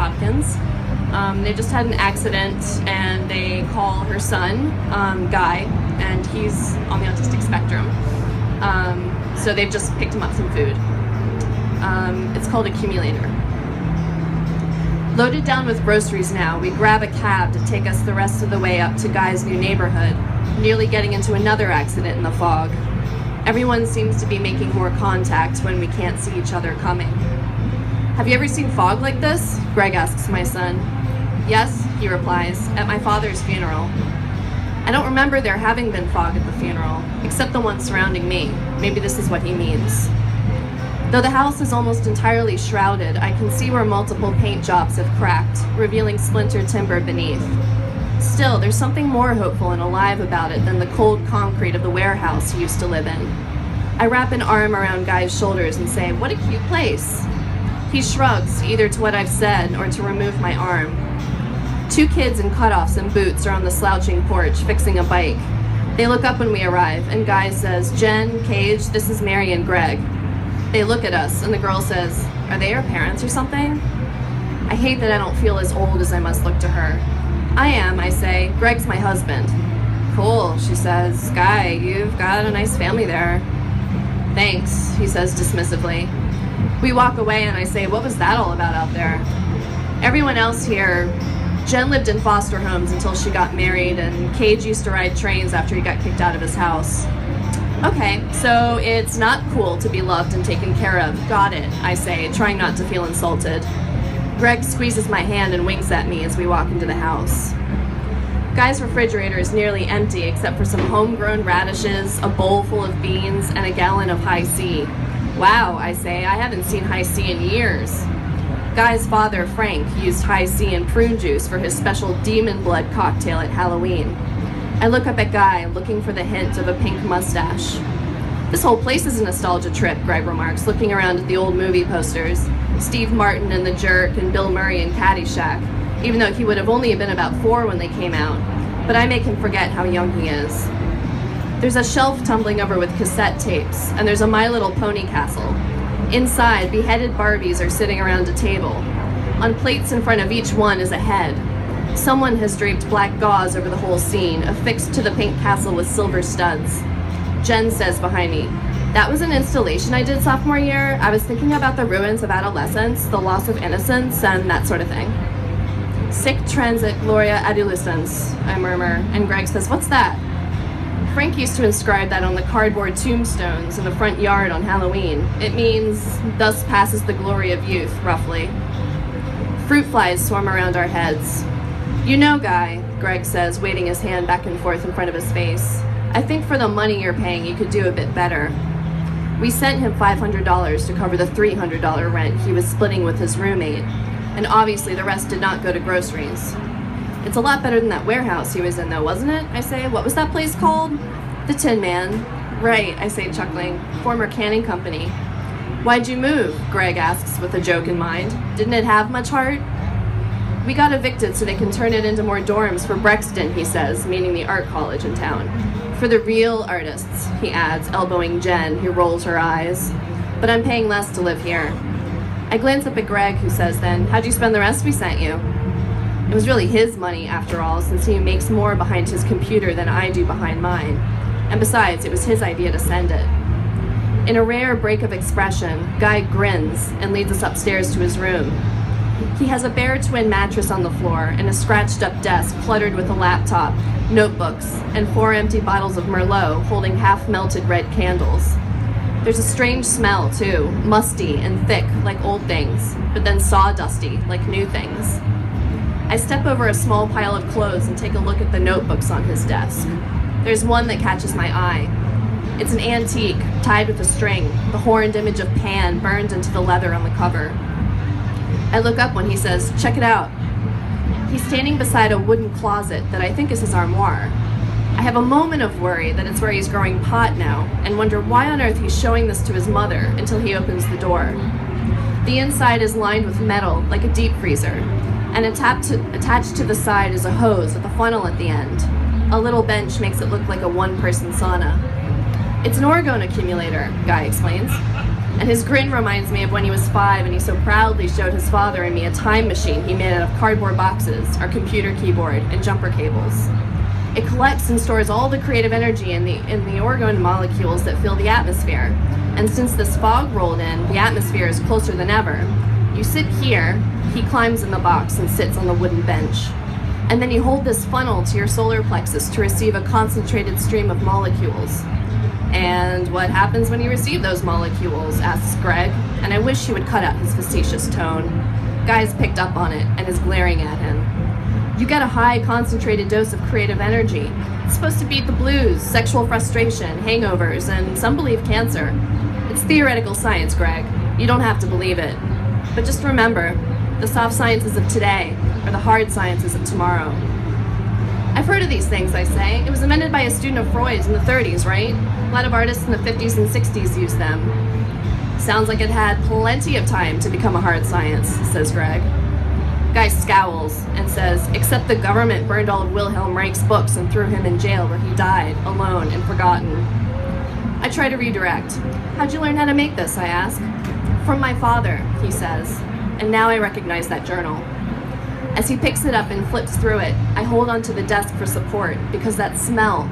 Hopkins. They just had an accident, and they call her son, Guy, and he's on the autistic spectrum. So they've just picked him up some food. It's called Accumulator. Loaded down with groceries now, we grab a cab to take us the rest of the way up to Guy's new neighborhood, nearly getting into another accident in the fog. Everyone seems to be making more contact when we can't see each other coming. Have you ever seen fog like this? Greg asks my son. Yes, he replies, at my father's funeral. I don't remember there having been fog at the funeral, except the one surrounding me. Maybe this is what he means. Though the house is almost entirely shrouded, I can see where multiple paint jobs have cracked, revealing splintered timber beneath. Still, there's something more hopeful and alive about it than the cold concrete of the warehouse he used to live in. I wrap an arm around Guy's shoulders and say, "What a cute place." He shrugs, either to what I've said or to remove my arm. Two kids in cutoffs and boots are on the slouching porch, fixing a bike. They look up when we arrive, and Guy says, "Jen, Cage, this is Mary and Greg." They look at us, and the girl says, "Are they our parents or something?" I hate that I don't feel as old as I must look to her. "I am," I say. "Greg's my husband." "Cool," she says. "Guy, you've got a nice family there." "Thanks," he says dismissively. We walk away, and I say, "What was that all about out there?" Everyone else here, Jen lived in foster homes until she got married, and Cage used to ride trains after he got kicked out of his house. "Okay, so it's not cool to be loved and taken care of. Got it," I say, trying not to feel insulted. Greg squeezes my hand and winks at me as we walk into the house. Guy's refrigerator is nearly empty except for some homegrown radishes, a bowl full of beans, and a gallon of high C. "Wow," I say, "I haven't seen high C in years." Guy's father, Frank, used high C and prune juice for his special demon blood cocktail at Halloween. I look up at Guy, looking for the hint of a pink mustache. "This whole place is a nostalgia trip," Greg remarks, looking around at the old movie posters. Steve Martin and The Jerk and Bill Murray in Caddyshack, even though he would have only been about 4 when they came out. But I make him forget how young he is. There's a shelf tumbling over with cassette tapes, and there's a My Little Pony castle. Inside, beheaded Barbies are sitting around a table. On plates in front of each one is a head. Someone has draped black gauze over the whole scene, affixed to the pink castle with silver studs. Jen says behind me, "That was an installation I did sophomore year. I was thinking about the ruins of adolescence, the loss of innocence, and that sort of thing." "Sic transit gloria adolescens," I murmur, and Greg says, "What's that?" Frank used to inscribe that on the cardboard tombstones in the front yard on Halloween. It means, "Thus passes the glory of youth," roughly. Fruit flies swarm around our heads. "You know, Guy," Greg says, waving his hand back and forth in front of his face, "I think for the money you're paying, you could do a bit better." We sent him $500 to cover the $300 rent he was splitting with his roommate, and obviously the rest did not go to groceries. "It's a lot better than that warehouse he was in, though, wasn't it?" I say. "What was that place called?" "The Tin Man." "Right," I say, chuckling. "Former canning company." "Why'd you move?" Greg asks with a joke in mind. "Didn't it have much heart?" "We got evicted so they can turn it into more dorms for Brexton," he says, meaning the art college in town. "For the real artists," he adds, elbowing Jen, who rolls her eyes. "But I'm paying less to live here." I glance up at Greg, who says then, "How'd you spend the rest we sent you?" It was really his money, after all, since he makes more behind his computer than I do behind mine. And besides, it was his idea to send it. In a rare break of expression, Guy grins and leads us upstairs to his room. He has a bare twin mattress on the floor and a scratched-up desk cluttered with a laptop, notebooks, and 4 empty bottles of Merlot holding half-melted red candles. There's a strange smell, too, musty and thick like old things, but then sawdusty like new things. I step over a small pile of clothes and take a look at the notebooks on his desk. There's one that catches my eye. It's an antique, tied with a string, the horned image of Pan burned into the leather on the cover. I look up when he says, "Check it out." He's standing beside a wooden closet that I think is his armoire. I have a moment of worry that it's where he's growing pot now, and wonder why on earth he's showing this to his mother until he opens the door. The inside is lined with metal, like a deep freezer, and attached to the side is a hose with a funnel at the end. A little bench makes it look like a one-person sauna. "It's an orgone accumulator," Guy explains. And his grin reminds me of when he was 5 and he so proudly showed his father and me a time machine he made out of cardboard boxes, our computer keyboard, and jumper cables. It collects and stores all the creative energy in the orgone molecules that fill the atmosphere. And since this fog rolled in, the atmosphere is closer than ever. You sit here, he climbs in the box and sits on the wooden bench. And then you hold this funnel to your solar plexus to receive a concentrated stream of molecules. And what happens when you receive those molecules? Asks Greg, and I wish he would cut out his facetious tone. Guy's picked up on it and is glaring at him. You get a high concentrated dose of creative energy. It's supposed to beat the blues, sexual frustration, hangovers, and some believe cancer. It's theoretical science, Greg. You don't have to believe it. But just remember, the soft sciences of today are the hard sciences of tomorrow. I've heard of these things, I say. It was invented by a student of Freud's in the 30s, right? A lot of artists in the 50s and 60s used them. Sounds like it had plenty of time to become a hard science, says Greg. Guy scowls and says, except the government burned all of Wilhelm Reich's books and threw him in jail where he died, alone and forgotten. I try to redirect. How'd you learn how to make this, I ask. From my father, he says, and now I recognize that journal. As he picks it up and flips through it, I hold onto the desk for support because that smell,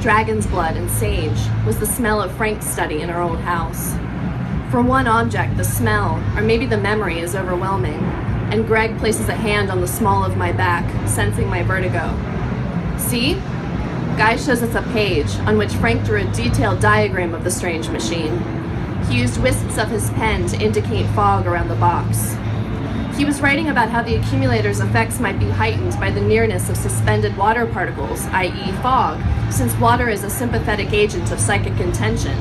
dragon's blood and sage, was the smell of Frank's study in our old house. For one object, the smell, or maybe the memory, is overwhelming, and Greg places a hand on the small of my back, sensing my vertigo. See? Guy shows us a page on which Frank drew a detailed diagram of the strange machine. He used wisps of his pen to indicate fog around the box. He was writing about how the accumulator's effects might be heightened by the nearness of suspended water particles, i.e. fog, since water is a sympathetic agent of psychic intention.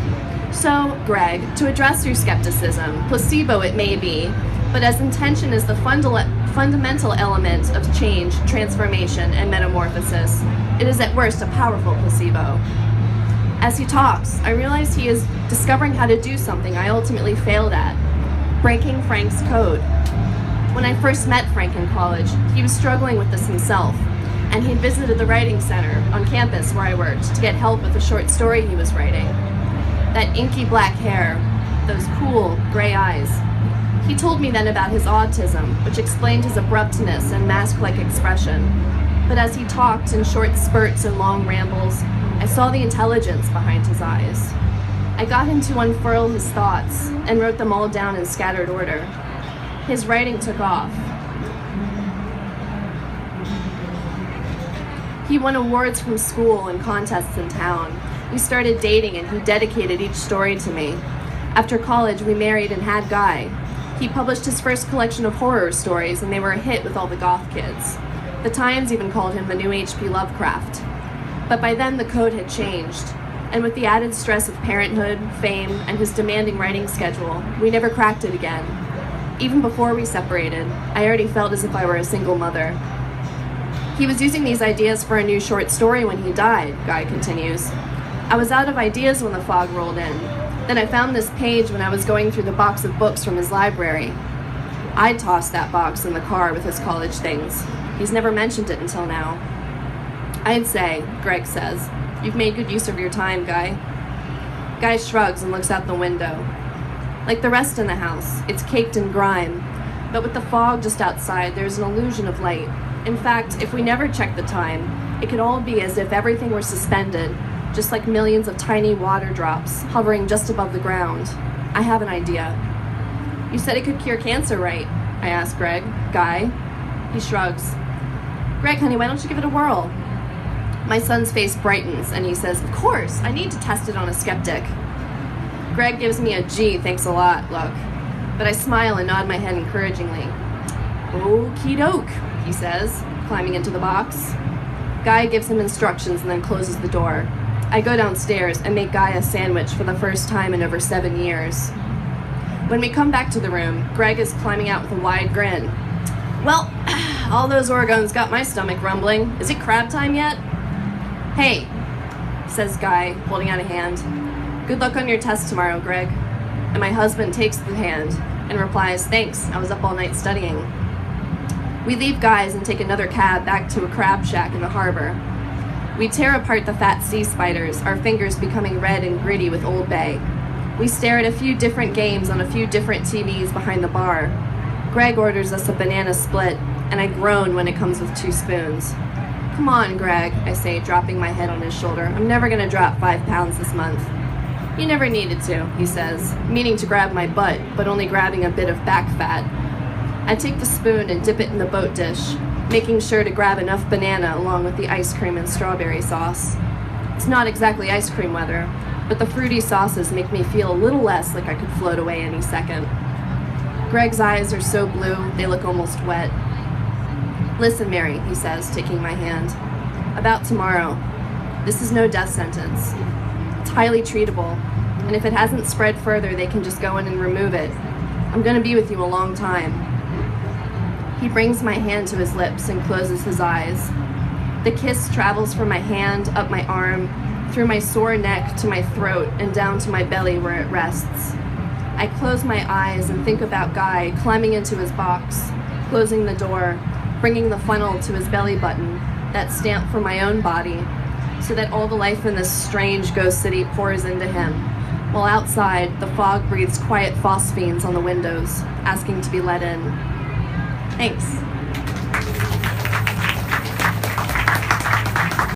So, Greg, to address your skepticism, placebo it may be, but as intention is the fundamental element of change, transformation, and metamorphosis, it is at worst a powerful placebo. As he talks, I realize he is discovering how to do something I ultimately failed at, breaking Frank's code. When I first met Frank in college, he was struggling with this himself, and he'd visited the writing center on campus where I worked to get help with a short story he was writing. That inky black hair, those cool gray eyes. He told me then about his autism, which explained his abruptness and mask-like expression. But as he talked in short spurts and long rambles, I saw the intelligence behind his eyes. I got him to unfurl his thoughts and wrote them all down in scattered order. His writing took off. He won awards from school and contests in town. We started dating and he dedicated each story to me. After college, we married and had Guy. He published his first collection of horror stories and they were a hit with all the goth kids. The Times even called him the new H.P. Lovecraft. But by then the code had changed, and with the added stress of parenthood, fame, and his demanding writing schedule, we never cracked it again. Even before we separated, I already felt as if I were a single mother. He was using these ideas for a new short story when he died, Guy continues. I was out of ideas when the fog rolled in. Then I found this page when I was going through the box of books from his library. I'd tossed that box in the car with his college things. He's never mentioned it until now. I'd say, Greg says, you've made good use of your time, Guy. Guy shrugs and looks out the window. Like the rest in the house, it's caked in grime, but with the fog just outside, there's an illusion of light. In fact, if we never checked the time, it could all be as if everything were suspended, just like millions of tiny water drops hovering just above the ground. I have an idea. You said it could cure cancer, right? I asked Greg. Guy? He shrugs. Greg, honey, why don't you give it a whirl? My son's face brightens, and he says, of course, I need to test it on a skeptic. Greg gives me a gee, thanks a lot look, but I smile and nod my head encouragingly. Okie doke, he says, climbing into the box. Guy gives him instructions and then closes the door. I go downstairs and make Guy a sandwich for the first time in over 7 years. When we come back to the room, Greg is climbing out with a wide grin. Well, all those orgones got my stomach rumbling. Is it crab time yet? Hey, says Guy, holding out a hand. Good luck on your test tomorrow, Greg. And my husband takes the hand and replies, thanks, I was up all night studying. We leave Guy's and take another cab back to a crab shack in the harbor. We tear apart the fat sea spiders, our fingers becoming red and gritty with Old Bay. We stare at a few different games on a few different TVs behind the bar. Greg orders us a banana split, and I groan when it comes with 2 spoons. "Come on, Greg," I say, dropping my head on his shoulder. "I'm never gonna drop 5 pounds this month." "You never needed to," he says, meaning to grab my butt, but only grabbing a bit of back fat. I take the spoon and dip it in the boat dish, making sure to grab enough banana along with the ice cream and strawberry sauce. It's not exactly ice cream weather, but the fruity sauces make me feel a little less like I could float away any second. Greg's eyes are so blue, they look almost wet. "Listen, Mary," he says, taking my hand. "About tomorrow. This is no death sentence. It's highly treatable, and if it hasn't spread further, they can just go in and remove it. I'm going to be with you a long time." He brings my hand to his lips and closes his eyes. The kiss travels from my hand, up my arm, through my sore neck to my throat, and down to my belly where it rests. I close my eyes and think about Guy climbing into his box, closing the door, bringing the funnel to his belly button, that stamp for my own body, so that all the life in this strange ghost city pours into him, while outside the fog breathes quiet phosphenes on the windows, asking to be let in. Thanks.